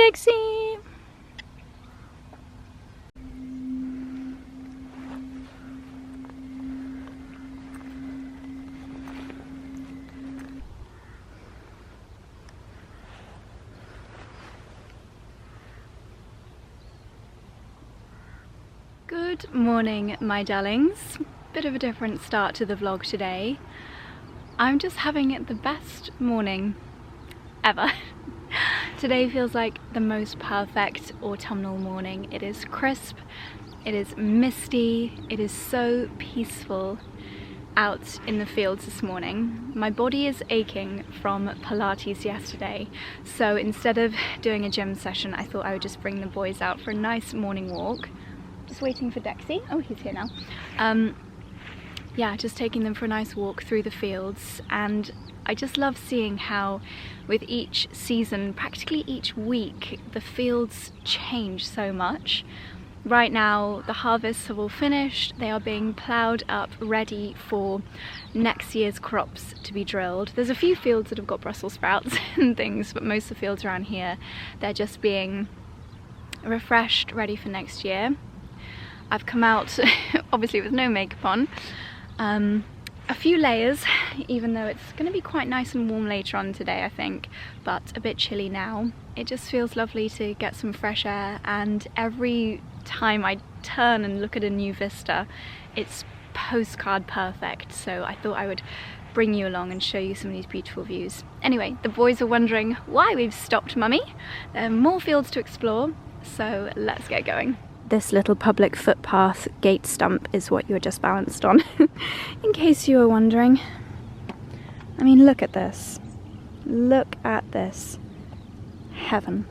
Dixie! Good morning, my darlings. Bit of a different start to the vlog today. I'm just having the best morning ever. Today feels like the most perfect autumnal morning. It is crisp, it is misty, it is so peaceful out in the fields this morning. My body is aching from Pilates yesterday, so instead of doing a gym session, I thought I would just bring the boys out for a nice morning walk. Just waiting for Dexy. Oh, he's here now. Yeah, just taking them for a nice walk through the fields, and I just love seeing how with each season, practically each week, the fields change so much. Right now the harvests have all finished, they are being ploughed up ready for next year's crops to be drilled. There's a few fields that have got Brussels sprouts and things, but most of the fields around here, they're just being refreshed, ready for next year. I've come out obviously with no makeup on. A few layers, even though it's going to be quite nice and warm later on today, I think, but a bit chilly now. It just feels lovely to get some fresh air, and every time I turn and look at a new vista, it's postcard perfect, so I thought I would bring you along and show you some of these beautiful views. Anyway, the boys are wondering why we've stopped Mummy. There are more fields to explore, so let's get going. This little public footpath gate stump is what you're just balanced on, in case you were wondering. I mean, look at this. Look at this. Heaven.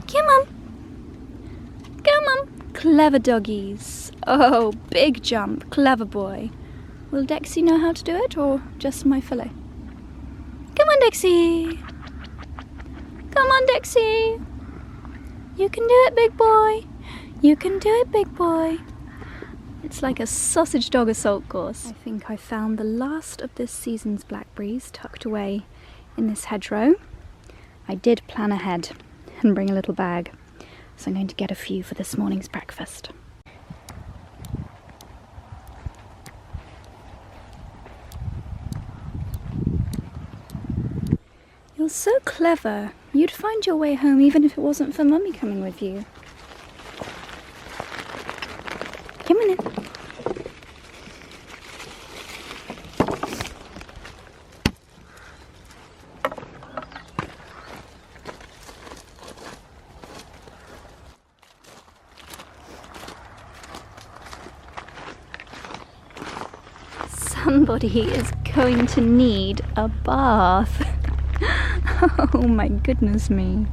Come on. Come on. Clever doggies. Oh, big jump. Clever boy. Will Dexy know how to do it, or just my fillet? Come on, Dexy. Come on, Dixie. You can do it, big boy. You can do it, big boy. It's like a sausage dog assault course. I think I found the last of this season's blackberries tucked away in this hedgerow. I did plan ahead and bring a little bag, so I'm going to get a few for this morning's breakfast. You're so clever. You'd find your way home even if it wasn't for Mummy coming with you. Come on in. Somebody is going to need a bath. Oh my goodness me.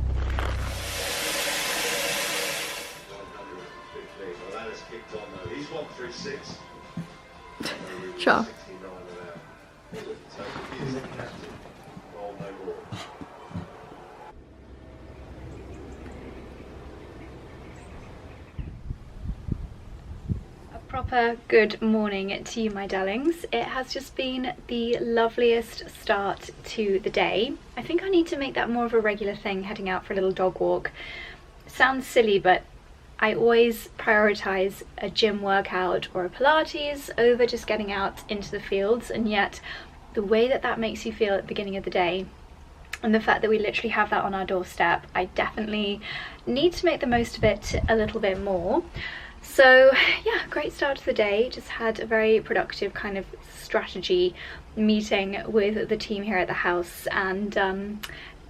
Sure. Proper good morning to you, my darlings. It has just been the loveliest start to the day. I think I need to make that more of a regular thing, heading out for a little dog walk. Sounds silly, but I always prioritize a gym workout or a Pilates over just getting out into the fields, and yet the way that that makes you feel at the beginning of the day, and the fact that we literally have that on our doorstep, I definitely need to make the most of it a little bit more. So yeah, great start to the day. Just had a very productive kind of strategy meeting with the team here at the house, and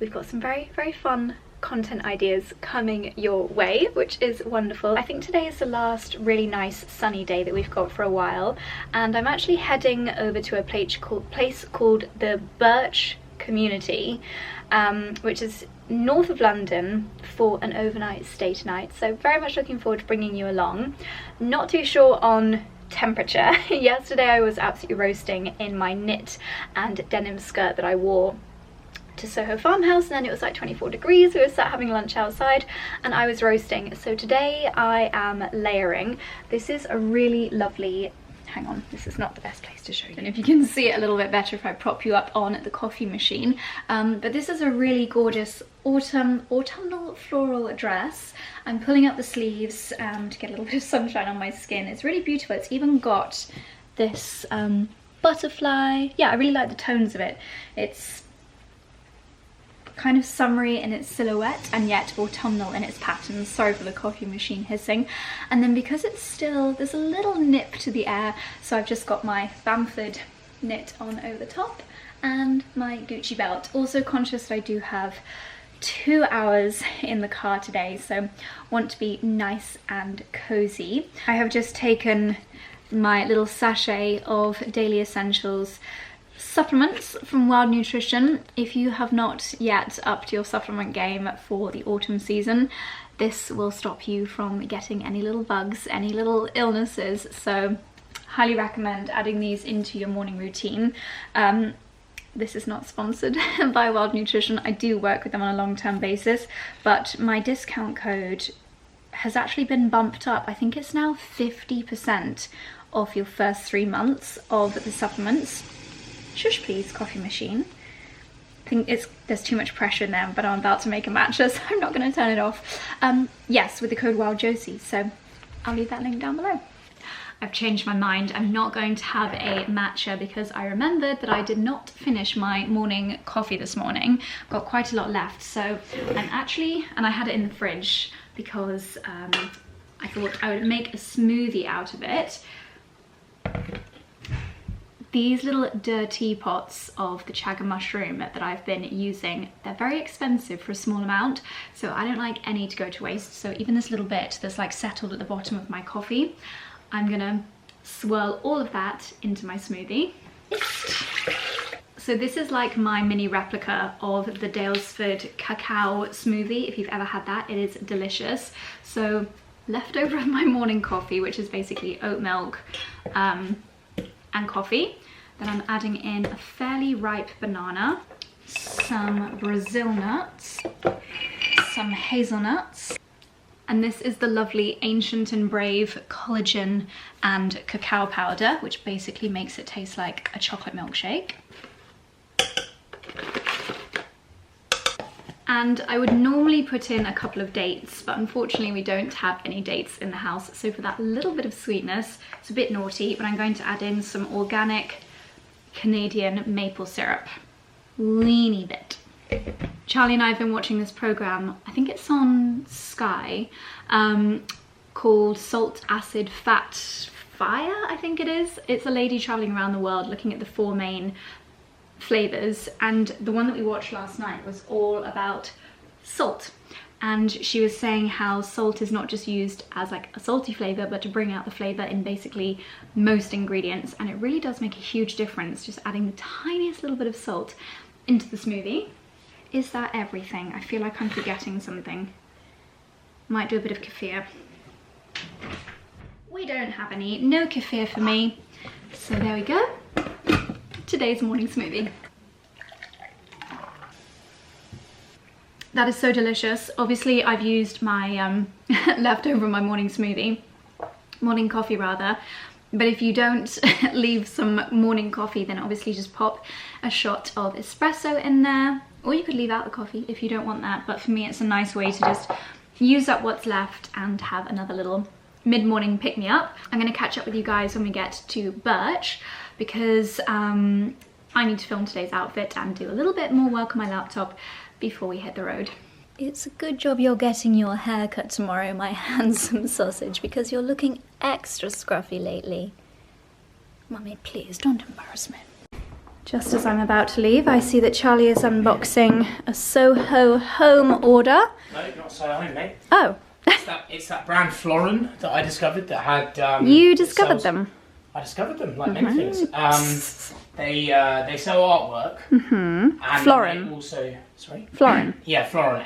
we've got some very fun content ideas coming your way, which is wonderful. I think today is the last really nice sunny day that we've got for a while, and I'm actually heading over to a place called the Birch Community, which is north of London, for an overnight stay tonight. So very much looking forward to bringing you along. Not too sure on temperature. Yesterday I was absolutely roasting in my knit and denim skirt that I wore to Soho Farmhouse, and then it was like 24 degrees. We were sat having lunch outside and I was roasting. So today I am layering. This is a really lovely hang on, this is not the best place to show you. And if you can see it a little bit better if I prop you up on the coffee machine. But this is a really gorgeous autumnal floral dress. I'm pulling up the sleeves to get a little bit of sunshine on my skin. It's really beautiful. It's even got this butterfly. Yeah, I really like the tones of it. It's kind of summery in its silhouette and yet autumnal in its patterns. Sorry for the coffee machine hissing. And then because it's still, there's a little nip to the air, so I've just got my Bamford knit on over the top and my Gucci belt. Also conscious that I do have 2 hours in the car today, so want to be nice and cozy. I have just taken my little sachet of Daily Essentials supplements from Woodland Nutrition. If you have not yet upped your supplement game for the autumn season, this will stop you from getting any little bugs, any little illnesses, so highly recommend adding these into your morning routine. This is not sponsored by Woodland Nutrition. I do work with them on a long-term basis, but my discount code has actually been bumped up. I think it's now 50% off your first 3 months of the supplements. Shush please, coffee machine. I think there's too much pressure in there, but I'm about to make a matcha, so I'm not going to turn it off. Yes, with the code WildJosie, so I'll leave that link down below. I've changed my mind. I'm not going to have a matcha because I remembered that I did not finish my morning coffee this morning. I've got quite a lot left, so and I had it in the fridge because I thought I would make a smoothie out of it. These little dirty pots of the chaga mushroom that I've been using, they're very expensive for a small amount, so I don't like any to go to waste. So even this little bit that's like settled at the bottom of my coffee, I'm gonna swirl all of that into my smoothie. So this is like my mini replica of the Dalesford cacao smoothie. If you've ever had that, it is delicious. So leftover of my morning coffee, which is basically oat milk and coffee. Then I'm adding in a fairly ripe banana, some Brazil nuts, some hazelnuts, and this is the lovely Ancient and Brave collagen and cacao powder, which basically makes it taste like a chocolate milkshake. And I would normally put in a couple of dates, but unfortunately we don't have any dates in the house. So for that little bit of sweetness, it's a bit naughty, but I'm going to add in some organic Canadian maple syrup. Weeny bit. Charlie and I have been watching this program, I think it's on Sky, called Salt, Acid, Fat, Fire, I think it is. It's a lady traveling around the world looking at the 4 main flavors, and the one that we watched last night was all about salt, and she was saying how salt is not just used as like a salty flavor, but to bring out the flavor in basically most ingredients, and it really does make a huge difference just adding the tiniest little bit of salt into the smoothie. Is that everything? I feel like I'm forgetting something. Might do a bit of kefir. We don't have any, no kefir for me, so there we go. Today's morning smoothie. That is so delicious. Obviously I've used my leftover my morning coffee rather, but if you don't leave some morning coffee, then obviously just pop a shot of espresso in there, or you could leave out the coffee if you don't want that, but for me it's a nice way to just use up what's left and have another little mid-morning pick-me-up. I'm going to catch up with you guys when we get to Birch, because I need to film today's outfit and do a little bit more work on my laptop before we hit the road. It's a good job you're getting your hair cut tomorrow, my handsome sausage, because you're looking extra scruffy lately. Mummy, please don't embarrass me. Just as I'm about to leave, I see that Charlie is unboxing a Soho home order. No, not Soho, mate. Oh. It's that brand Florin that I discovered that had... you discovered them? I discovered them, like many things. They sell artwork. And Florin. they also... Sorry? Florin. Yeah, Florin.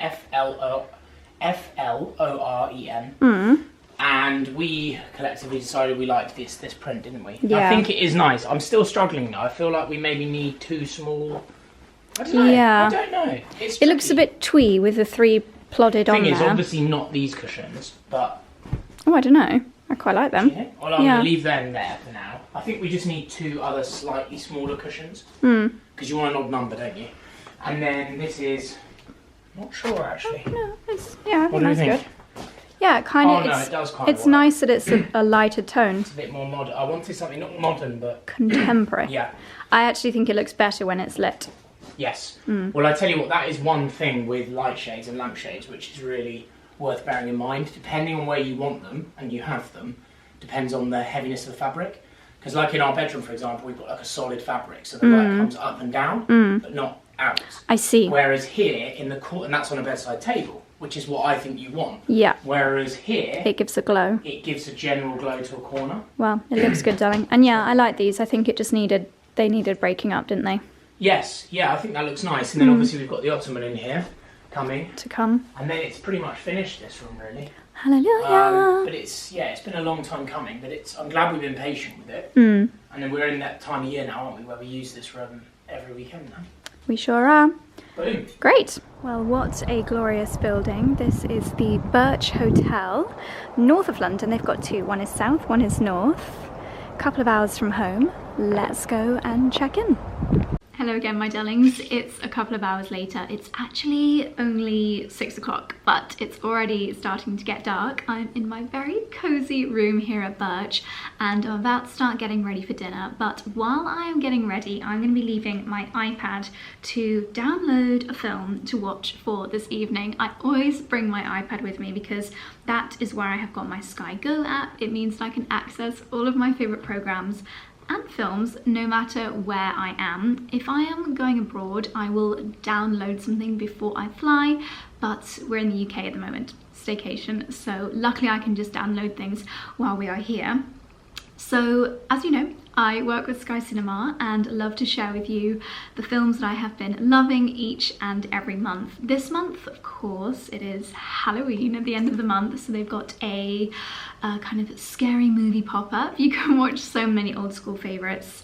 F-L-O-R-E-N. And we collectively decided we liked this print, didn't we? Yeah. I think it is nice. I'm still struggling though. I feel like we maybe need 2 small... I don't know. Yeah. I don't know. It looks a bit twee with the 3 plodded on there. The thing is, obviously not these cushions, but... Oh, I don't know. I quite like them. Well, I'm going to leave them there for now. I think we just need 2 other slightly smaller cushions. Because you want an odd number, don't you? And then this is... not sure, actually. Oh, no, I what do you think? Good. Yeah, kind of. Oh, no, it does kind of It's nice that it's a lighter tone. It's a bit more modern. I wanted something not modern, but... contemporary. Yeah. I actually think it looks better when it's lit. Yes. Well, I tell you what, that is one thing with light shades and lampshades, which is really worth bearing in mind. Depending on where you want them, and you have them, depends on the heaviness of the fabric. Because like in our bedroom, for example, we've got like a solid fabric, so the light comes up and down, but not out. I see. Whereas here, in the corner, and that's on a bedside table, which is what I think you want. Yeah. Whereas here... it gives a glow. It gives a general glow to a corner. Well, it looks good, darling. And yeah, I like these. I think it just needed... they needed breaking up, didn't they? Yes, yeah, I think that looks nice. And then obviously we've got the ottoman in here, coming. To come. And then it's pretty much finished, this room, really. Hallelujah! But it's been a long time coming, but I'm glad we've been patient with it. And then we're in that time of year now, aren't we, where we use this room every weekend now. We sure are. Boom. Great. Well, what a glorious building. This is the Birch Hotel, north of London. They've got 2. One is south, one is north. A couple of hours from home. Let's go and check in. Hello again, my darlings. It's a couple of hours later. It's actually only 6 o'clock, but it's already starting to get dark. I'm in my very cozy room here at Birch, and I'm about to start getting ready for dinner. But while I am getting ready, I'm going to be leaving my iPad to download a film to watch for this evening. I always bring my iPad with me because that is where I have got my Sky Go app. It means that I can access all of my favorite programs and films no matter where I am. If I am going abroad, I will download something before I fly, but we're in the UK at the moment, staycation, so luckily I can just download things while we are here. So, as you know, I work with Sky Cinema and love to share with you the films that I have been loving each and every month. This month, of course, it is Halloween at the end of the month, so they've got a kind of scary movie pop-up. You can watch so many old school favourites,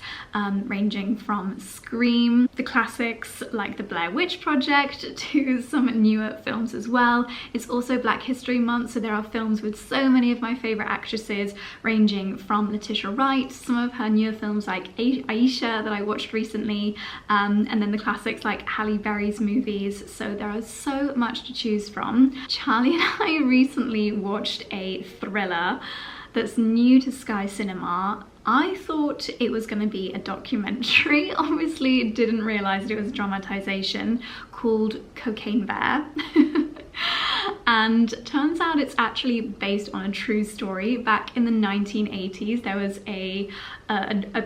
ranging from Scream, the classics like The Blair Witch Project, to some newer films as well. It's also Black History Month, so there are films with so many of my favourite actresses, ranging from Letitia Wright, some of her newer films like Aisha that I watched recently, and then the classics like Halle Berry's movies, so there is so much to choose from. Charlie and I recently watched a thriller that's new to Sky Cinema. I thought it was going to be a documentary, obviously didn't realise it was a dramatization, called Cocaine Bear. And turns out it's actually based on a true story. Back in the 1980s, there was a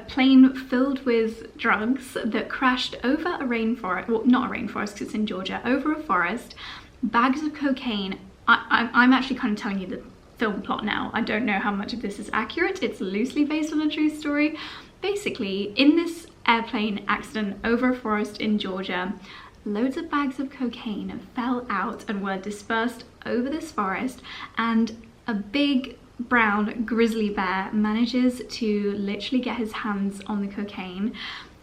plane filled with drugs that crashed over a rainforest, well, not a rainforest because it's in Georgia, over a forest, bags of cocaine. I'm actually kind of telling you the film plot now. I don't know how much of this is accurate. It's loosely based on a true story. Basically, in this airplane accident over a forest in Georgia, loads of bags of cocaine fell out and were dispersed over this forest, and a big brown grizzly bear manages to literally get his hands on the cocaine.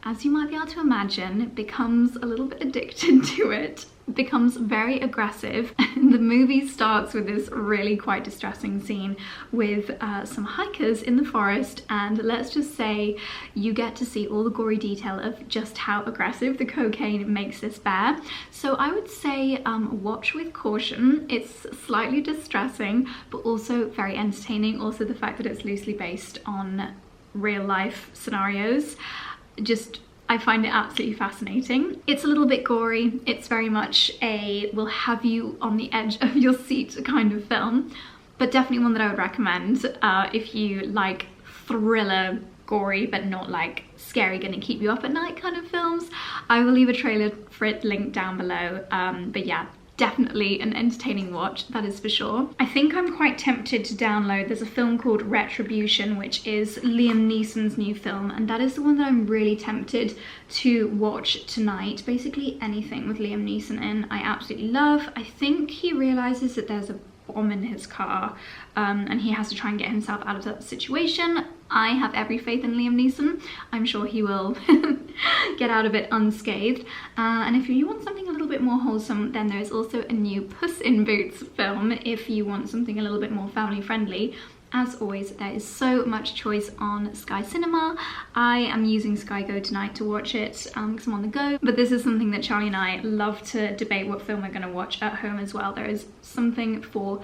As you might be able to imagine, becomes a little bit addicted to it, becomes very aggressive. The movie starts with this really quite distressing scene with some hikers in the forest, and let's just say you get to see all the gory detail of just how aggressive the cocaine makes this bear. So I would say watch with caution. It's slightly distressing, but also very entertaining. Also the fact that it's loosely based on real life scenarios. I find it absolutely fascinating. It's a little bit gory. It's very much a will have you on the edge of your seat kind of film, but definitely one that I would recommend if you like thriller, gory, but not like scary, gonna keep you up at night kind of films. I will leave a trailer for it linked down below, but yeah, definitely an entertaining watch, that is for sure. I think I'm quite tempted to download, there's a film called Retribution, which is Liam Neeson's new film, and that is the one that I'm really tempted to watch tonight. Basically anything with Liam Neeson in, I absolutely love. I think he realizes that there's a bomb in his car, and he has to try and get himself out of that situation. I have every faith in Liam Neeson. I'm sure he will get out of it unscathed. And if you want something a little bit more wholesome, then there's also a new Puss in Boots film if you want something a little bit more family friendly. as always, there is so much choice on Sky Cinema. I am using Sky Go tonight to watch it because I'm on the go, but this is something that Charlie and I love to debate what film we're going to watch at home as well. There is something for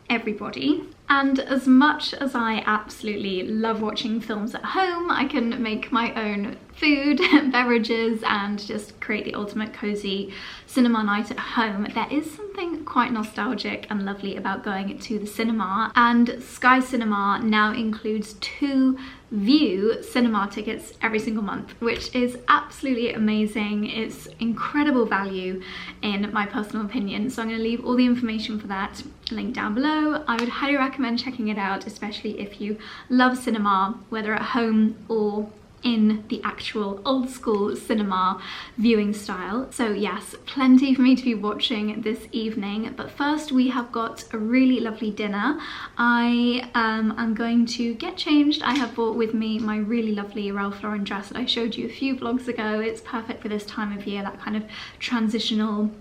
everybody. And as much as I absolutely love watching films at home, I can make my own food, beverages, and just create the ultimate cozy cinema night at home. There is something quite nostalgic and lovely about going to the cinema, and Sky Cinema now includes 2 View cinema tickets every single month, which is absolutely amazing. It's incredible value in my personal opinion, so I'm going to leave all the information for that linked down below. I would highly recommend checking it out, especially if you love cinema, whether at home or in the actual old school cinema viewing style. So yes, plenty for me to be watching this evening, but first we have got a really lovely dinner. I am going to get changed. I have brought with me my really lovely Ralph Lauren dress that I showed you a few vlogs ago. It's perfect for this time of year, that kind of transitional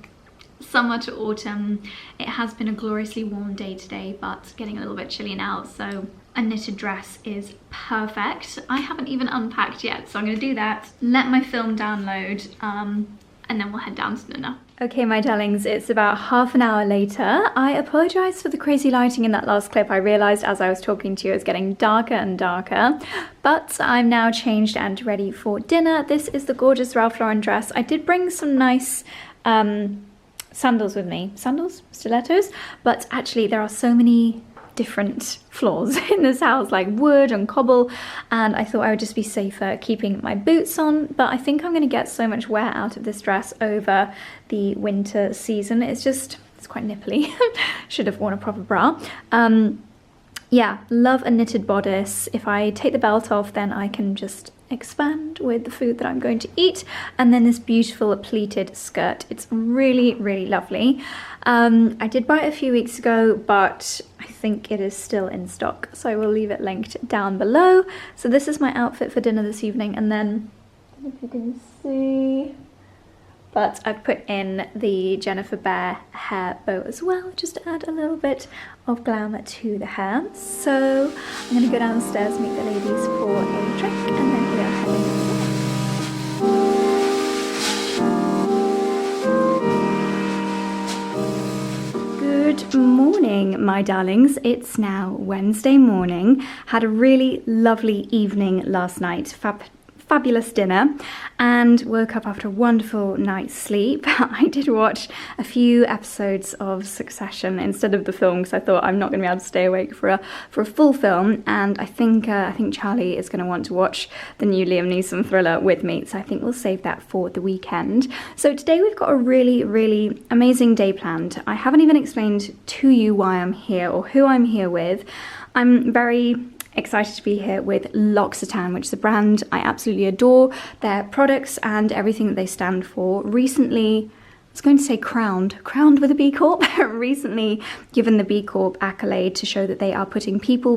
summer to autumn. It has been a gloriously warm day today, but getting a little bit chilly now, so a knitted dress is perfect. I haven't even unpacked yet, so I'm going to do that, let my film download, and then we'll head down to dinner. Okay, my darlings, it's about half an hour later. I apologise for the crazy lighting in that last clip. I realised as I was talking to you it was getting darker and darker, but I'm now changed and ready for dinner. This is the gorgeous Ralph Lauren dress. I did bring some nice sandals with me. Sandals? Stilettos? But actually there are so many different floors in this house, like wood and cobble, and I thought I would just be safer keeping my boots on, but I think I'm going to get so much wear out of this dress over the winter season. It's quite nipply. Should have worn a proper bra. Yeah, love a knitted bodice. If I take the belt off, then I can just expand with the food that I'm going to eat, and then this beautiful pleated skirt. It's really, really lovely. I did buy it a few weeks ago, but I think it is still in stock, so I will leave it linked down below. So this is my outfit for dinner this evening, and then if you can see, but I've put in the Jennifer Behr hair bow as well, just to add a little bit of glamour to the hair. So I'm going to go downstairs, meet the ladies for a drink, and then we are heading. Good morning, my darlings. It's now Wednesday morning. Had a really lovely evening last night. Fabulous dinner, and woke up after a wonderful night's sleep. I did watch a few episodes of Succession instead of the film because I thought I'm not going to be able to stay awake for a full film, and I think Charlie is going to want to watch the new Liam Neeson thriller with me, so I think we'll save that for the weekend. So today we've got a really, really amazing day planned. I haven't even explained to you why I'm here or who I'm here with. I'm very excited to be here with L'Occitane, which is a brand I absolutely adore. Their products and everything that they stand for. Recently, I was going to say crowned with a B Corp. Recently given the B Corp accolade to show that they are putting people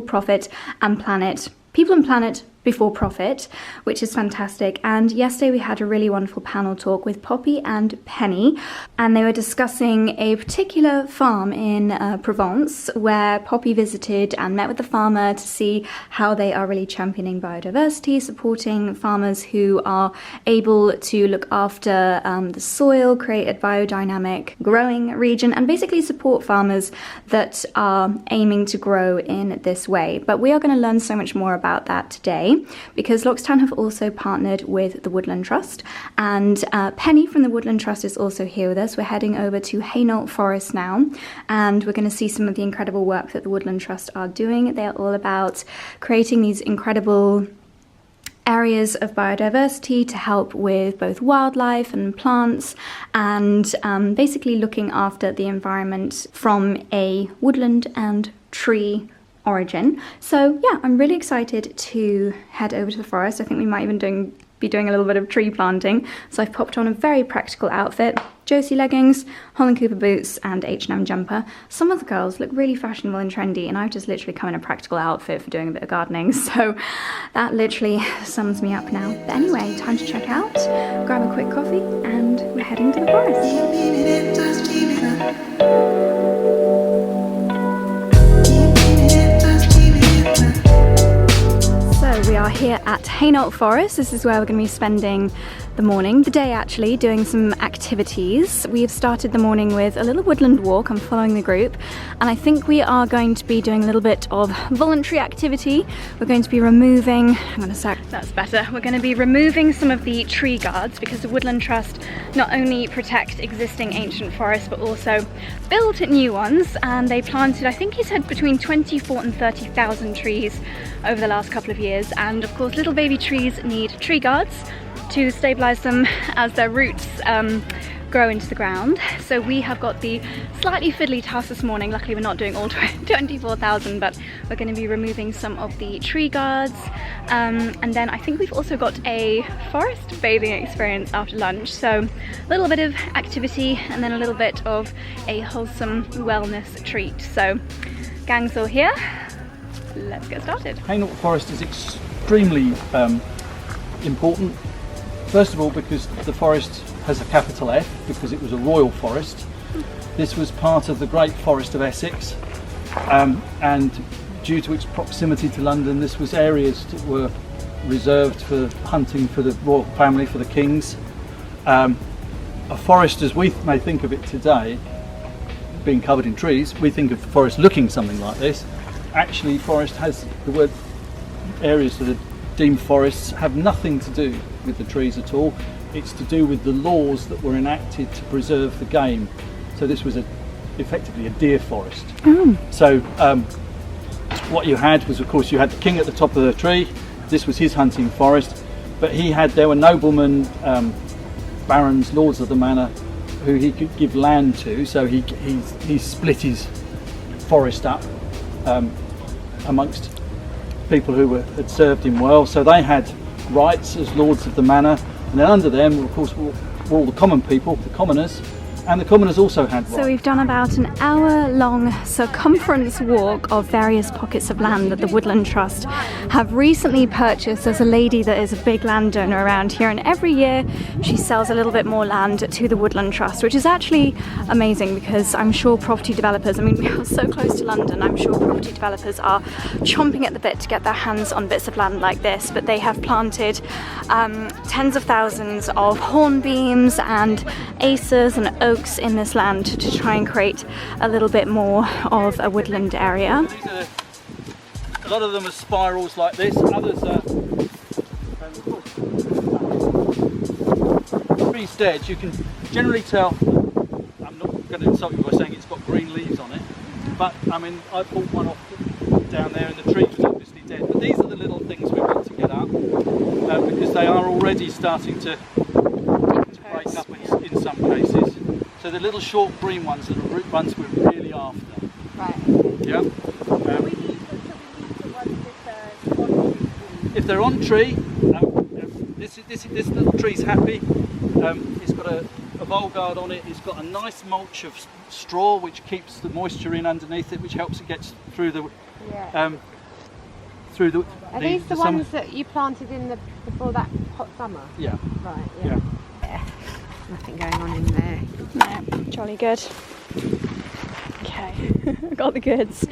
and planet before profit, which is fantastic. And yesterday we had a really wonderful panel talk with Poppy and Penny, and they were discussing a particular farm in Provence where Poppy visited and met with the farmer to see how they are really championing biodiversity, supporting farmers who are able to look after the soil, create a biodynamic growing region, and basically support farmers that are aiming to grow in this way. But we are going to learn so much more about that today, because L'Occitane have also partnered with the Woodland Trust, and Penny from the Woodland Trust is also here with us. We're heading over to Hainault Forest now, and we're going to see some of the incredible work that the Woodland Trust are doing. They are all about creating these incredible areas of biodiversity to help with both wildlife and plants, and basically looking after the environment from a woodland and tree origin. So yeah, I'm really excited to head over to the forest. I think we might even be doing a little bit of tree planting. So I've popped on a very practical outfit, Josie leggings, Holland Cooper boots, and H&M jumper. Some of the girls look really fashionable and trendy, and I've just literally come in a practical outfit for doing a bit of gardening. So that literally sums me up now. But anyway, time to check out, grab a quick coffee, and we're heading to the forest. here at Hainault Forest. This is where we're going to be spending the morning, the day actually, doing some activities. We've started the morning with a little woodland walk. I'm following the group, and I think we are going to be doing a little bit of voluntary activity. We're going to be removing, hang on a sec, that's better. We're going to be removing some of the tree guards because the Woodland Trust not only protect existing ancient forests but also build new ones, and they planted, I think he said, between 24 and 30,000 trees over the last couple of years. And of course little baby trees need tree guards to stabilize them as their roots grow into the ground. So we have got the slightly fiddly task this morning. Luckily we're not doing all 24,000, but we're going to be removing some of the tree guards, and then I think we've also got a forest bathing experience after lunch, so a little bit of activity and then a little bit of a wholesome wellness treat. So gang's all here, let's get started. Hainault Forest is extremely important. First of all, because the forest has a capital F, because it was a royal forest. This was part of the Great Forest of Essex, and due to its proximity to London, this was areas that were reserved for hunting for the royal family, for the kings. A forest, as we may think of it today, being covered in trees, we think of the forest looking something like this. Actually, forest has the word, areas that are deemed forests have nothing to do with the trees at all. It's to do with the laws that were enacted to preserve the game. So this was effectively a deer forest. So what you had was, of course, you had the king at the top of the tree. This was his hunting forest, but there were noblemen, barons, lords of the manor, who he could give land to. So he split his forest up amongst people who had served him well. So they had rights as lords of the manor, and then under them, of course, were all the common people, the commoners, and the commoners also had rights. So we've done about an hour-long circumference walk of various pockets of land that the Woodland Trust have recently purchased. There's a lady that is a big landowner around here, and every year she sells a little bit more land to the Woodland Trust, which is actually amazing because I'm sure property developers, I mean, we are so close to London, I'm sure property developers are chomping at the bit to get their hands on bits of land like this, but they have planted tens of thousands of hornbeams and acres and oaks in this land to try and create a little bit more of a woodland area. A lot of them are spirals like this, others are trees dead. You can generally tell, I'm not going to insult you by saying it's got green leaves on it, but I mean, I pulled one off down there and the tree was obviously dead. But these are the little things we want to get up because they are already starting to break up in some cases. So the little short green ones are the ones we're really after. Right. Yeah. If they're on tree, this little tree's happy. It's got a vole guard on it. It's got a nice mulch of straw which keeps the moisture in underneath it, which helps it get through the. Yeah. Through the. Are these the ones that you planted in before that hot summer? Yeah. Right. Yeah. Nothing going on in there. No, jolly good. Okay, got the goods.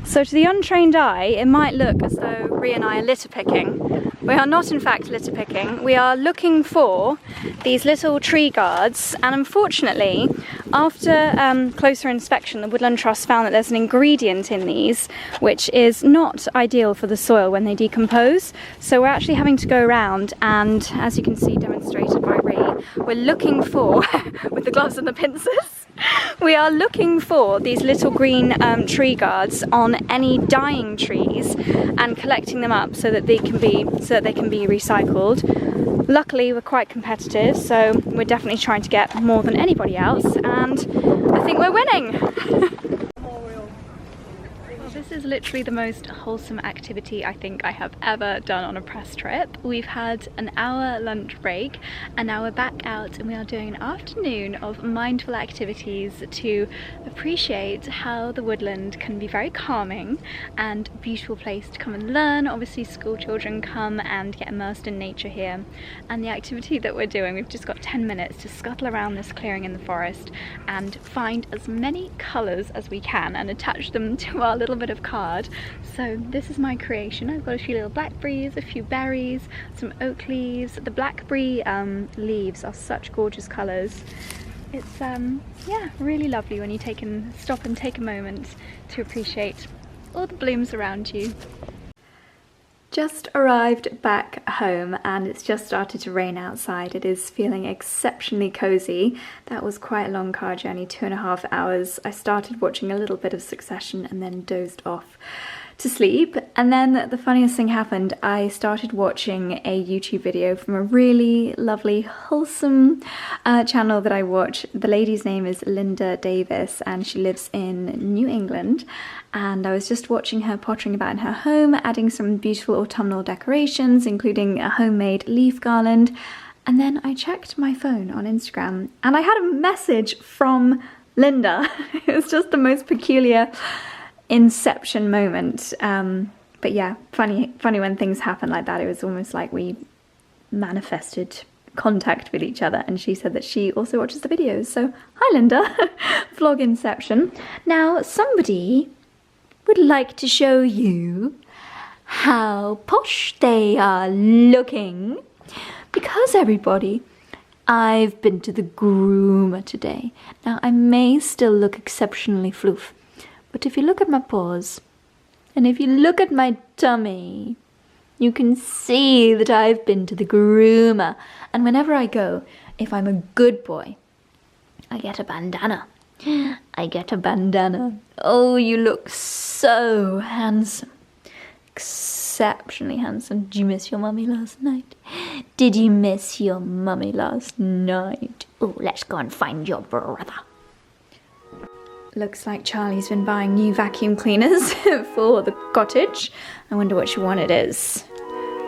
So to the untrained eye, it might look as though Rhea and I are litter picking. We are not in fact litter picking. We are looking for these little tree guards, and unfortunately, after closer inspection, the Woodland Trust found that there's an ingredient in these which is not ideal for the soil when they decompose. So we're actually having to go around and, as you can see demonstrated by Rhea, we're looking for, with the gloves and the pincers, we are looking for these little green tree guards on any dying trees and collecting them up so that they can be recycled. Luckily we're quite competitive, so we're definitely trying to get more than anybody else, and I think we're winning. This is literally the most wholesome activity I think I have ever done on a press trip. We've had an hour lunch break and now we're back out and we are doing an afternoon of mindful activities to appreciate how the woodland can be very calming and a beautiful place to come and learn. Obviously school children come and get immersed in nature here, and the activity that we're doing, we've just got 10 minutes to scuttle around this clearing in the forest and find as many colours as we can and attach them to our little bit of off card. So this is my creation. I've got a few little blackberries, a few berries, some oak leaves. The blackberry leaves are such gorgeous colours. It's yeah, really lovely when you stop and take a moment to appreciate all the blooms around you. Just arrived back home and it's just started to rain outside. It is feeling exceptionally cozy. That was quite a long car journey, 2.5 hours. I started watching a little bit of Succession and then dozed off to sleep. And then the funniest thing happened. I started watching a YouTube video from a really lovely, wholesome channel that I watch. The lady's name is Linda Davis and she lives in New England. And I was just watching her pottering about in her home, adding some beautiful autumnal decorations, including a homemade leaf garland. And then I checked my phone on Instagram and I had a message from Linda. It was just the most peculiar inception moment. But yeah, funny when things happen like that. It was almost like we manifested contact with each other, and she said that she also watches the videos. So hi Linda, vlog inception. Now somebody would like to show you how posh they are looking, because everybody, I've been to the groomer today. Now I may still look exceptionally floof, but if you look at my paws and if you look at my tummy, you can see that I've been to the groomer. And whenever I go, if I'm a good boy, I get a bandana. I get a bandana. Oh, you look so handsome. Exceptionally handsome. Did you miss your mummy last night? Did you miss your mummy last night? Oh, let's go and find your brother. Looks like Charlie's been buying new vacuum cleaners for the cottage. I wonder which one it is.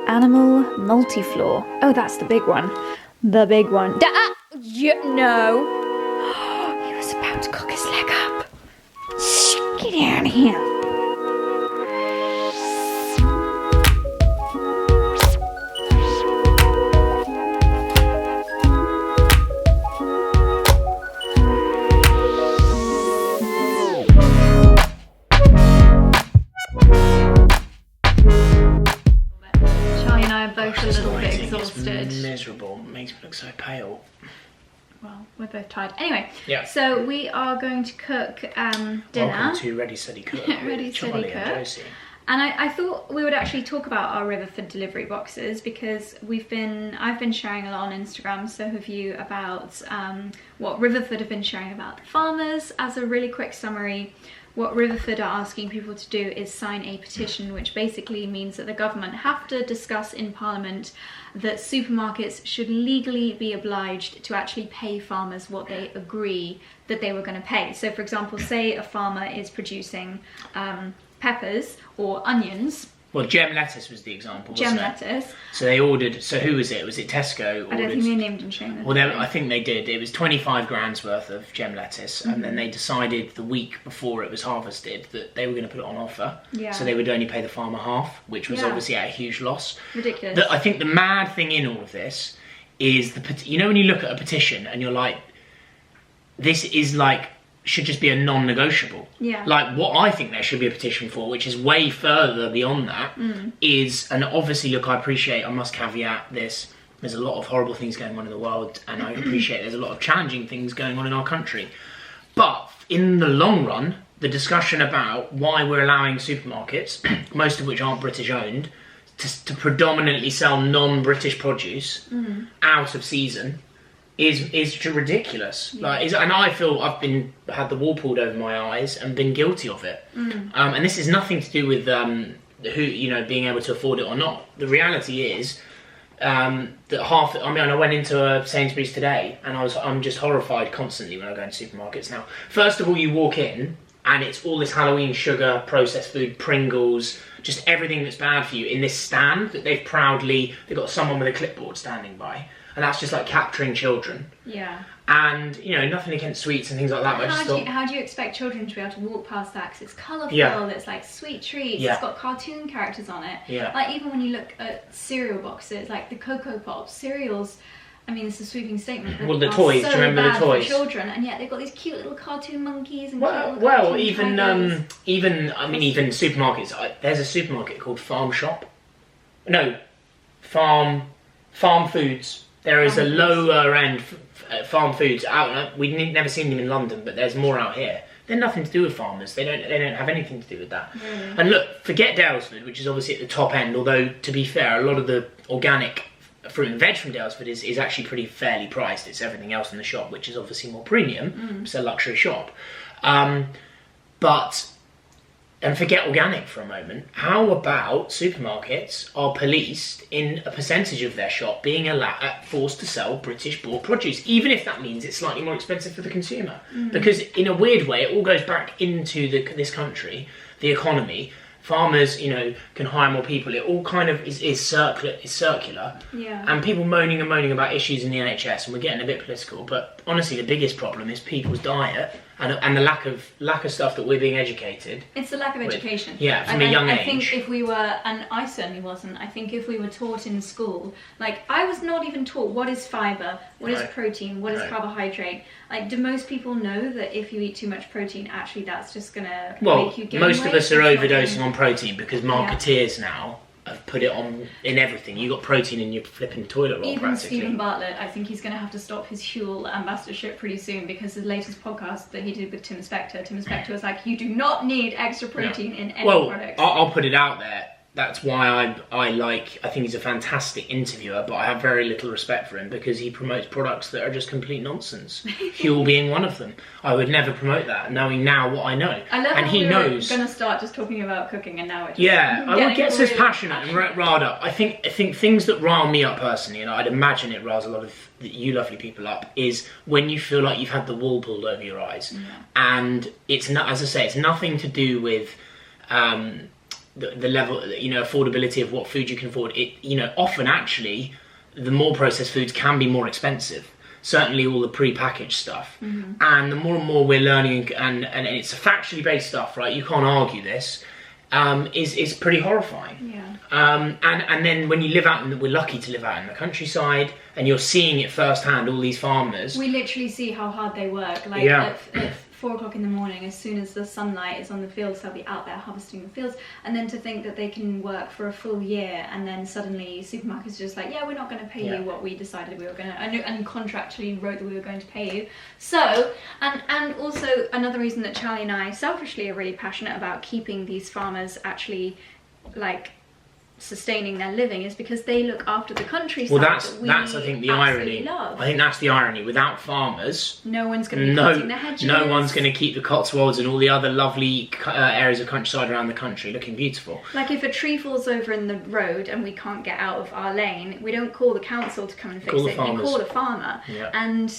Animal Multi-Floor. Oh, that's the big one. The big one. No. He was about to cock his leg up. Get down here. Miserable. It makes me look so pale. Well, we're both tired. Anyway, yeah. So we are going to cook dinner. Welcome to Ready Steady Cook. Ready Steady Cook. And I thought we would actually talk about our Riverford delivery boxes, because I've been sharing a lot on Instagram, so have you, about what Riverford have been sharing about the farmers. As a really quick summary, what Riverford are asking people to do is sign a petition, which basically means that the government have to discuss in Parliament that supermarkets should legally be obliged to actually pay farmers what they agree that they were going to pay. So for example, say a farmer is producing peppers or onions. Well, gem lettuce was the example, wasn't it? Lettuce. So they ordered, so who was it? Was it Tesco? I don't think they named and shamed. Well, I think they did. It was 25 grand's worth of gem lettuce, and then they decided the week before it was harvested that they were going to put it on offer. Yeah. So they would only pay the farmer half, which was obviously at a huge loss. Ridiculous. I think the mad thing in all of this is you know when you look at a petition and you're like, this is like, should just be a non-negotiable. Yeah. Like what I think there should be a petition for, which is way further beyond that, is, and obviously look, I must caveat this, there's a lot of horrible things going on in the world, and I appreciate there's a lot of challenging things going on in our country. But in the long run, the discussion about why we're allowing supermarkets, most of which aren't British owned, to predominantly sell non-British produce out of season is ridiculous. Yeah. Like, and I feel I've had the wool pulled over my eyes and been guilty of it. And this is nothing to do with being able to afford it or not. The reality is that I went into a Sainsbury's today and I'm just horrified constantly when I go into supermarkets now. First of all, you walk in and it's all this Halloween sugar, processed food, Pringles, just everything that's bad for you in this stand that they've got someone with a clipboard standing by. And that's just like capturing children. Yeah. And, nothing against sweets and things like that. But how do you expect children to be able to walk past that? Because it's colourful, it's like sweet treats, it's got cartoon characters on it. Yeah. Like even when you look at cereal boxes, like the Cocoa Pops, cereals I mean, it's a sweeping statement. Well, the toys. So do you remember bad the toys? For children, and yet they've got these cute little cartoon monkeys and even supermarkets. There's a supermarket called Farm Shop. No, Farm Foods. There is a lower end Farm Foods out. We've never seen them in London, but there's more out here. They're nothing to do with farmers. They don't have anything to do with that. Really? And look, forget Dalesford, which is obviously at the top end. Although to be fair, a lot of the organic fruit and veg from Dalesford is actually pretty fairly priced. It's everything else in the shop, which is obviously more premium. It's a luxury shop. And forget organic for a moment. How about supermarkets are policed in a percentage of their shop being forced to sell British-bought produce, even if that means it's slightly more expensive for the consumer? Because in a weird way, it all goes back into this country, the economy. Farmers, can hire more people. It all kind of is circular. Yeah. And people moaning about issues in the NHS, and we're getting a bit political. But honestly, the biggest problem is people's diet and the lack of stuff that we're being educated. It's the lack of education. Yeah, from a young age. I think if we were, and I certainly wasn't, I think if we were taught in school, like I was not even taught what is fibre, what is protein, what is carbohydrate. Like, do most people know that if you eat too much protein, actually that's just going to make you gain weight? Most of us are overdosing on protein because marketeers now have put it on in everything. You got protein in your flipping toilet roll, even practically. Stephen Bartlett, I think he's going to have to stop his Huel ambassadorship pretty soon, because the latest podcast that he did with Tim Spector was like, you do not need extra protein in any product. I'll put it out there. That's why I think he's a fantastic interviewer, but I have very little respect for him because he promotes products that are just complete nonsense. Huel being one of them. I would never promote that, knowing now what I know. I love and he knows. We're going to start just talking about cooking, and now it's I get so passionate and riled up. I think things that rile me up personally, and I'd imagine it riles a lot of you lovely people up, is when you feel like you've had the wool pulled over your eyes, and it's not, as I say, it's nothing to do with the level, affordability of what food you can afford. Often actually, the more processed foods can be more expensive. Certainly all the pre-packaged stuff. And the more and more we're learning, and it's factually based stuff, right? You can't argue this, is pretty horrifying. Yeah. And then when you live out, we're lucky to live out in the countryside, and you're seeing it firsthand, all these farmers. We literally see how hard they work. Like at 4 o'clock in the morning, as soon as the sunlight is on the fields, they'll be out there harvesting the fields. And then to think that they can work for a full year, and then suddenly supermarkets are just like, we're not going to pay you what we decided we were going to, and contractually wrote that we were going to pay you. So, and also another reason that Charlie and I selfishly are really passionate about keeping these farmers actually sustaining their living is because they look after the countryside. Well, that's I think the irony. Love. I think that's the irony. Without farmers, no one's going to be cutting the hedges. No one's going to keep the Cotswolds and all the other lovely areas of countryside around the country looking beautiful. Like if a tree falls over in the road and we can't get out of our lane, we don't call the council to come and fix it. We call a farmer. Yeah. And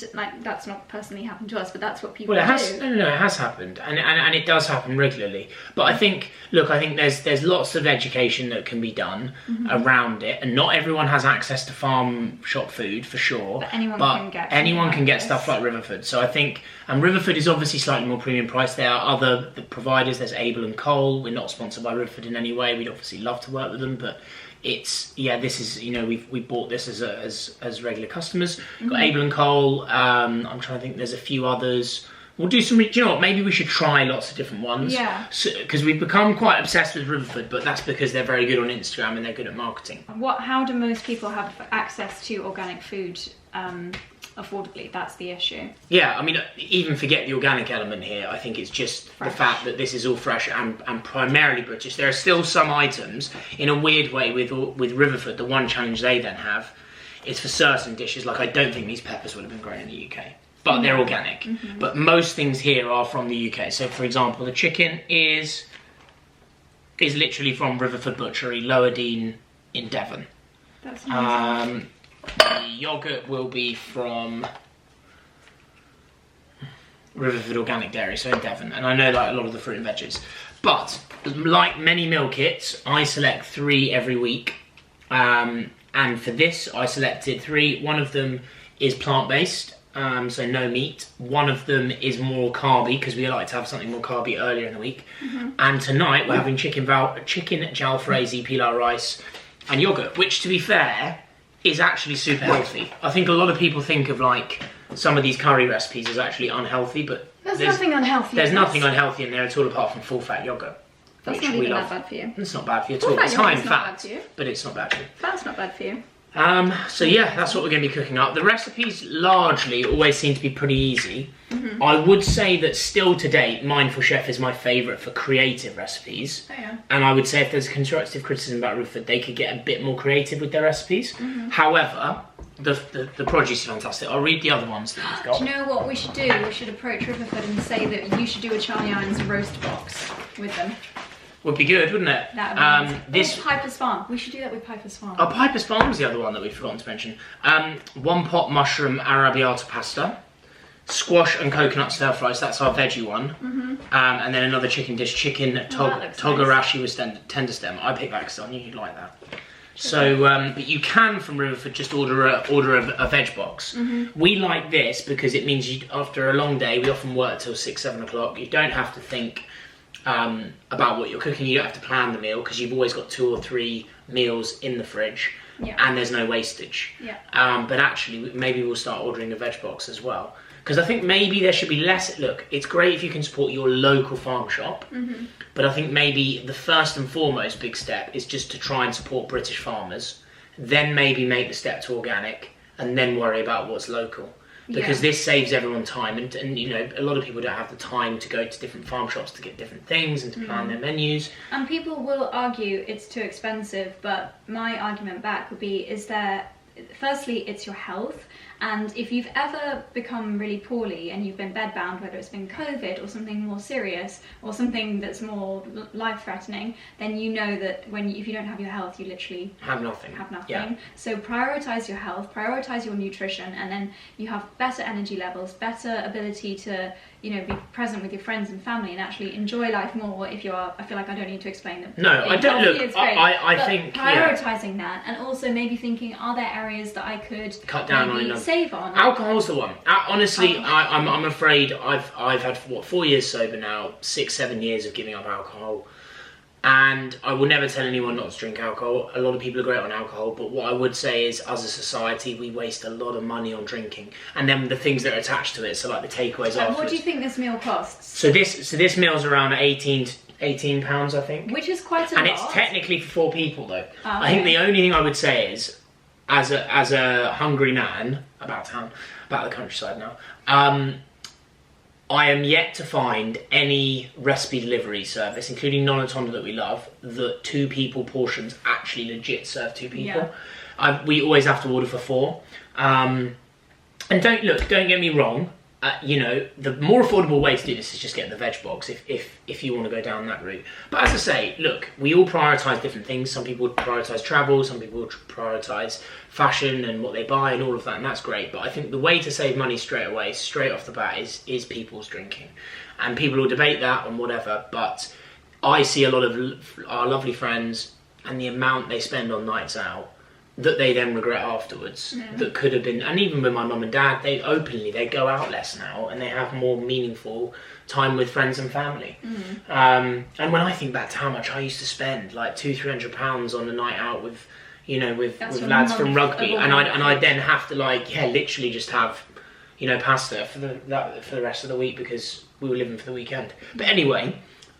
that's not personally happened to us, but that's what people do. No, it has happened, and it does happen regularly. But I think there's lots of education that can be done around it, and not everyone has access to farm shop food for sure, but anyone can get stuff like Riverford. So I think, and Riverford is obviously slightly more premium priced. There are other providers. There's Able and Cole. We're not sponsored by Riverford in any way. We'd obviously love to work with them, but it's this is we bought this as regular customers. Got Able and Cole. I'm trying to think. There's a few others. We'll do some. Do you know what? Maybe we should try lots of different ones. Yeah. Because we've become quite obsessed with Riverford, but that's because they're very good on Instagram and they're good at marketing. How do most people have access to organic food affordably? That's the issue. Yeah, I mean, even forget the organic element here. I think it's just fresh. The fact that this is all fresh and primarily British. There are still some items, in a weird way, with Riverford. The one challenge they then have is for certain dishes. Like, I don't think these peppers would have been grown in the UK. But they're organic. But most things here are from the UK. So, for example, the chicken is literally from Riverford Butchery, Lower Dean in Devon. That's amazing. The yoghurt will be from Riverford Organic Dairy, so in Devon. And I know a lot of the fruit and veggies. But, like many meal kits, I select 3 every week. And for this, I selected 3. One of them is plant-based. So no meat. One of them is more carby because we like to have something more carby earlier in the week. And tonight we're having chicken jalfrezi, pilau rice, and yogurt. Which, to be fair, is actually super healthy. I think a lot of people think of like some of these curry recipes as actually unhealthy, but There's nothing unhealthy. There's nothing unhealthy in there at all apart from full fat yogurt. That's not even that bad for you. It's not bad for you at all. It's high in fat, but it's not bad for you. Fat's not bad for you. So yeah, that's what we're going to be cooking up. The recipes largely always seem to be pretty easy. I would say that still to date, Mindful Chef is my favourite for creative recipes. Oh yeah. And I would say if there's constructive criticism about Ruford, they could get a bit more creative with their recipes. However, the produce is fantastic. I'll read the other ones that we've got. Do you know what we should do? We should approach Rutherford and say that you should do a Charlie Irons roast box with them. Would be good, wouldn't it? That would be nice. Piper's Farm. We should do that with Piper's Farm. Oh, Piper's Farm was the other one that we've forgotten to mention. 1 pot mushroom arrabbiata pasta, squash and coconut stir fries. That's our veggie one. And then another chicken dish, chicken togarashi with tender stem. I picked that because I knew you'd like that. So, but you can from Riverford just order a veg box. We like this because it means after a long day, we often work till 6-7 o'clock. You don't have to think about what you're cooking. You don't have to plan the meal because you've always got 2 or 3 meals in the fridge, and there's no wastage. But actually, maybe we'll start ordering a veg box as well, because I think maybe there should be less. Look, it's great if you can support your local farm shop, but I think maybe the first and foremost big step is just to try and support British farmers, then maybe make the step to organic, and then worry about what's local. Because this saves everyone time, and you know, a lot of people don't have the time to go to different farm shops to get different things and to plan their menus. And people will argue it's too expensive, but my argument back would be, firstly, it's your health, and if you've ever become really poorly and you've been bedbound, whether it's been COVID or something more serious or something that's more life-threatening, then you know that if you don't have your health, you literally have nothing. So prioritize your health, prioritize your nutrition, and then you have better energy levels, better ability to, you know, be present with your friends and family and actually enjoy life more. If you are, I feel like I don't need to explain them. No, I don't. Look, I think prioritizing that, and also maybe thinking, are there areas that I could cut down on? Save on. Alcohol's the one. Honestly, I'm afraid I've had 4 years sober now, 6-7 years of giving up alcohol, and I will never tell anyone not to drink alcohol. A lot of people are great on alcohol, but what I would say is, as a society, we waste a lot of money on drinking, and then the things that are attached to it. So like the takeaways afterwards. What do you think this meal costs? So this meal's around £18, I think. Which is quite a lot. And it's technically for 4 people though. Oh, okay. I think the only thing I would say is, as a hungry man about the countryside now, I am yet to find any recipe delivery service, including Nonatonda that we love, that 2 people portions actually legit serve 2 people. We always have to order for 4. And don't get me wrong. You know, the more affordable way to do this is just get the veg box if you want to go down that route. But as I say, look, we all prioritise different things. Some people would prioritise travel, some people would prioritise fashion and what they buy and all of that, and that's great. But I think the way to save money straight off the bat, is people's drinking. And people will debate that and whatever, but I see a lot of our lovely friends and the amount they spend on nights out that they then regret afterwards, that could have been, and even with my mum and dad, they go out less now and they have more meaningful time with friends and family. And when I think back to how much I used to spend, like £200-300 on a night out with, you know, with lads from rugby, and I'd then have to literally just have, you know, pasta for the rest of the week because we were living for the weekend. But anyway,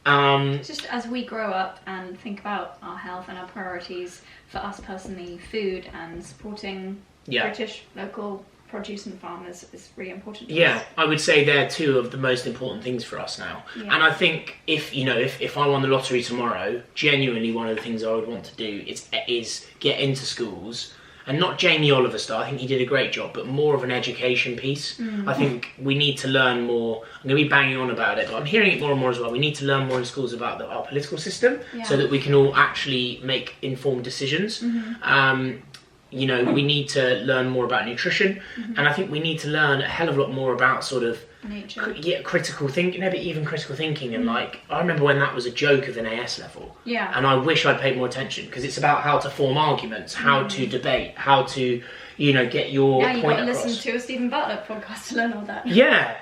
just as we grow up and think about our health and our priorities, for us personally, food and supporting British local produce and farmers is really important to us. I would say they're 2 of the most important things for us now. And I think if I won the lottery tomorrow, genuinely one of the things I would want to do is get into schools. And not Jamie Oliver style, I think he did a great job, but more of an education piece. I think we need to learn more. I'm going to be banging on about it, but I'm hearing it more and more as well. We need to learn more in schools about our political system so that we can all actually make informed decisions. You know, we need to learn more about nutrition, and I think we need to learn a hell of a lot more about sort of nature. Critical thinking, no, but even critical thinking, and like, I remember when that was a joke of an AS level. Yeah. And I wish I'd paid more attention, because it's about how to form arguments, how to debate, how to, you know, get your point across. Now you've got to listen to a Stephen Bartlett podcast to learn all that. Yeah.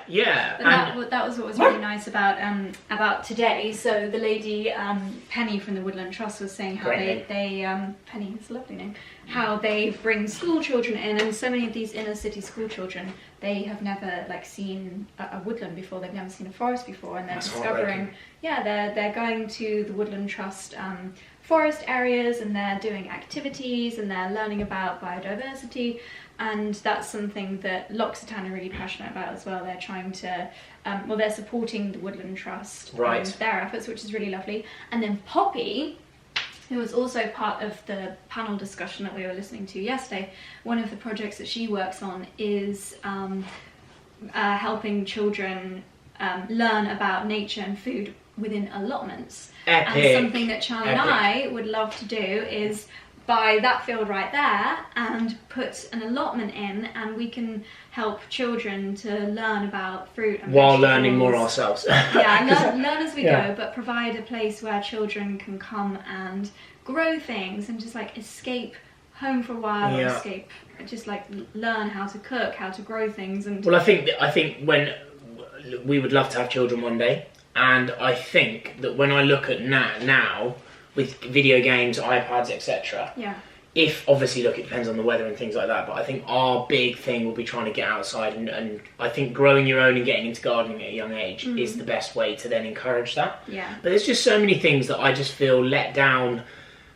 But that was what was really nice about today. So the lady Penny from the Woodland Trust was saying how they Penny, it's a lovely name, how they bring school children in, and so many of these inner city school children, they have never like seen a woodland before, they've never seen a forest before, and they're discovering, they're going to the Woodland Trust forest areas, and they're doing activities, and they're learning about biodiversity, and that's something that L'Occitane are really passionate about as well. They're trying to, they're supporting the Woodland Trust and their efforts, which is really lovely. And then Poppy, who was also part of the panel discussion that we were listening to yesterday, one of the projects that she works on is helping children learn about nature and food within allotments. Epic. And something that Charlie and I would love to do is buy that field right there and put an allotment in, and we can help children to learn about fruit and while vegetables. learning more ourselves. learn as we go, but provide a place where children can come and grow things and just like escape home for a while, or escape, just like learn how to cook, how to grow things. And well, I think when we would love to have children one day, and I think that when I look at now with video games, iPads, etc. If obviously, look, it depends on the weather and things like that, but I think our big thing will be trying to get outside, and I think growing your own and getting into gardening at a young age is the best way to then encourage that. But there's just so many things that I just feel let down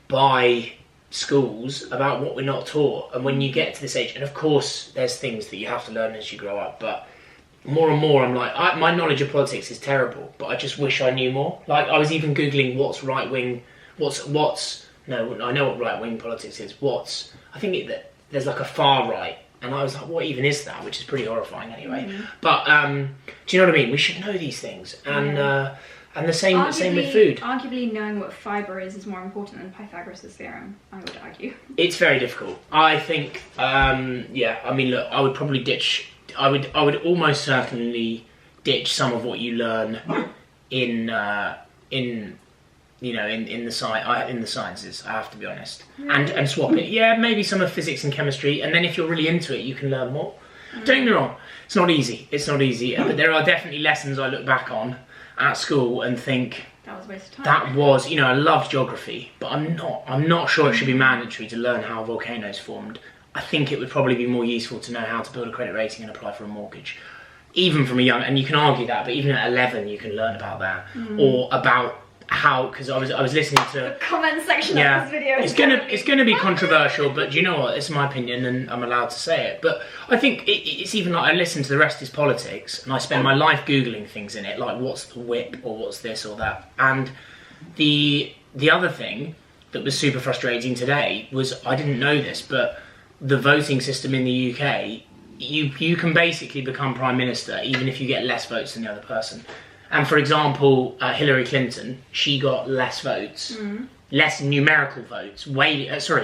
by schools about what we're not taught, and when you get to this age, and of course there's things that you have to learn as you grow up, but more and more I'm like, my knowledge of politics is terrible, but I just wish I knew more. Like, I was even Googling what's right-wing, no, I know what right-wing politics is. I think there's like a far right, and I was like, what even is that? Which is pretty horrifying anyway. But do you know what I mean? We should know these things, and the same with food. Arguably, knowing what fibre is more important than Pythagoras' theorem, I would argue. It's very difficult. I think, I mean, look, I would probably I would almost certainly ditch some of what you learn in the sciences, I have to be honest, and swap it. Yeah, maybe some of physics and chemistry, and then if you're really into it, you can learn more. Don't get me wrong, it's not easy, but there are definitely lessons I look back on at school and think that was a waste of time. That was, I loved geography, but I'm not sure it should be mandatory to learn how volcanoes formed. I think it would probably be more useful to know how to build a credit rating and apply for a mortgage. Even from a young, and you can argue that, but even at 11 you can learn about that, or about how, because I was listening to the comment section of this video. It's gonna be controversial, but do you know what? It's my opinion, and I'm allowed to say it. But I think it's even like, I listen to The Rest Is Politics, and I spend my life googling things in it, like what's the whip or what's this or that. And the other thing that was super frustrating today was, I didn't know this, but the voting system in the UK, you can basically become Prime Minister even if you get less votes than the other person. And for example, Hillary Clinton, she got less votes, less numerical votes.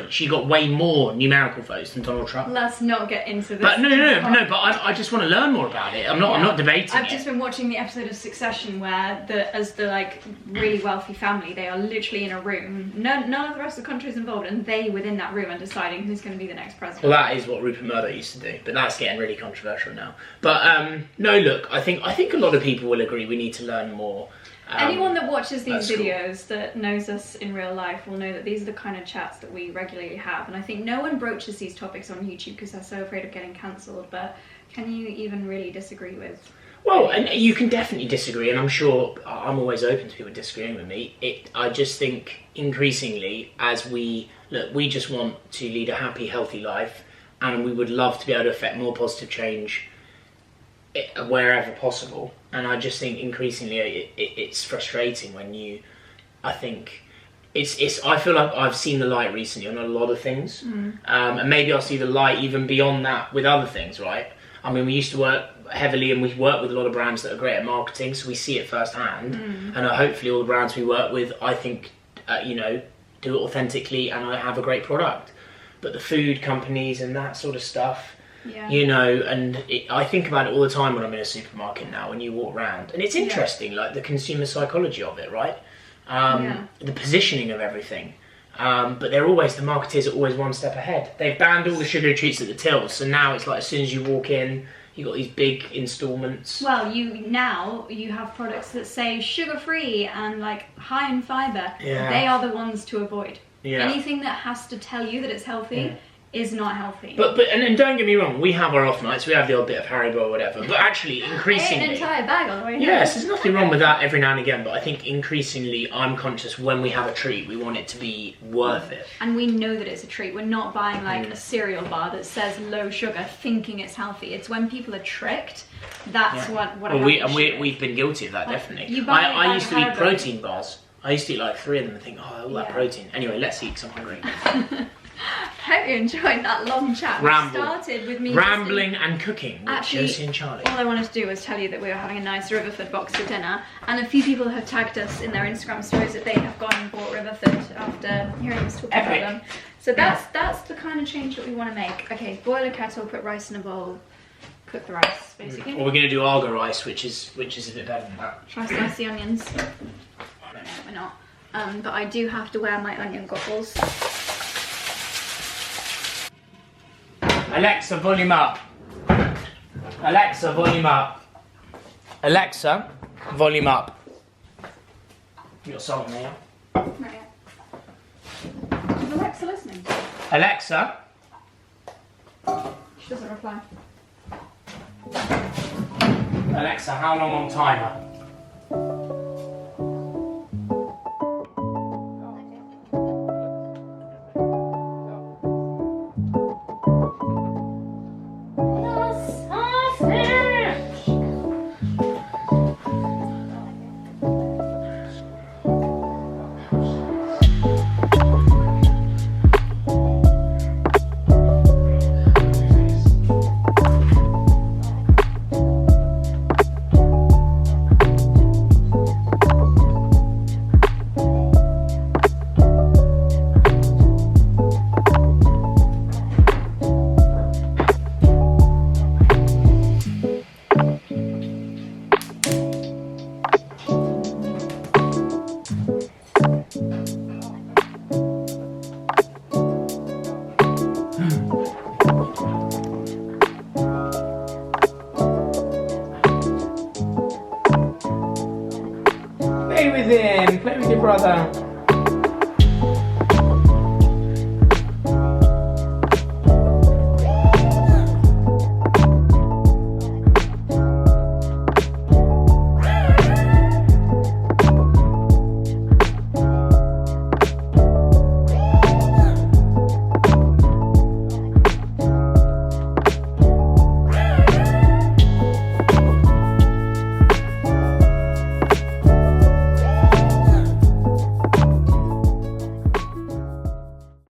She got way more numerical votes than Donald Trump. Let's not get into this. But no. But I just want to learn more about it. I'm not debating. I've just been watching the episode of Succession where as the like really wealthy family, they are literally in a room. None of the rest of the country is involved, and they within that room are deciding who's going to be the next president. Well, that is what Rupert Murdoch used to do, but that's getting really controversial now. But no, look, I think a lot of people will agree we need to learn more. Anyone that watches these videos that knows us in real life will know that these are the kind of chats that we regularly have, and I think no one broaches these topics on YouTube because they're so afraid of getting cancelled, but can you even really disagree with? Well, and you can definitely disagree, and I'm sure I'm always open to people disagreeing with me. I just think increasingly, as we just want to lead a happy, healthy life, and we would love to be able to affect more positive change wherever possible. And I just think increasingly it's frustrating when I feel like I've seen the light recently on a lot of things, and maybe I'll see the light even beyond that with other things, right? I mean, we used to work heavily, and we work with a lot of brands that are great at marketing, so we see it firsthand, and hopefully all the brands we work with, I think, do it authentically, and I have a great product. But the food companies and that sort of stuff, Yeah. You know, and I think about it all the time when I'm in a supermarket now, when you walk around. And it's interesting, like the consumer psychology of it, right? The positioning of everything. But the marketeers are always one step ahead. They've banned all the sugary treats at the tills, so now it's like as soon as you walk in, you've got these big installments. Well, you have products that say sugar-free and like high in fibre. Yeah. They are the ones to avoid. Yeah. Anything that has to tell you that it's healthy is not healthy. But and don't get me wrong, we have our off nights, we have the odd bit of Haribo or whatever, but actually increasingly... an entire bag on the way home. Yes, there's nothing wrong with that every now and again, but I think increasingly I'm conscious when we have a treat, we want it to be worth it. And we know that it's a treat. We're not buying like a cereal bar that says low sugar thinking it's healthy. It's when people are tricked, that's what we've been guilty of that, definitely. I used to eat protein bars. I used to eat like 3 of them and think, all that protein. Anyway, let's eat because I'm hungry. Hope you enjoyed that long chat. We started with me rambling and cooking with Josie and Charlie. All I wanted to do was tell you that we were having a nice Riverford box for dinner, and a few people have tagged us in their Instagram stories that they have gone and bought Riverford after hearing us talk about them. So that's the kind of change that we want to make. Okay, boil a kettle, put rice in a bowl, cook the rice, basically. Or we're going to do alga rice, which is a bit better than that. Shall I slice the onions? No, we're not. But I do have to wear my onion goggles. Alexa, volume up. Alexa, volume up. Alexa, volume up. You got salt in there? Not yet. Is Alexa listening? Alexa. She doesn't reply. Alexa, how long on timer?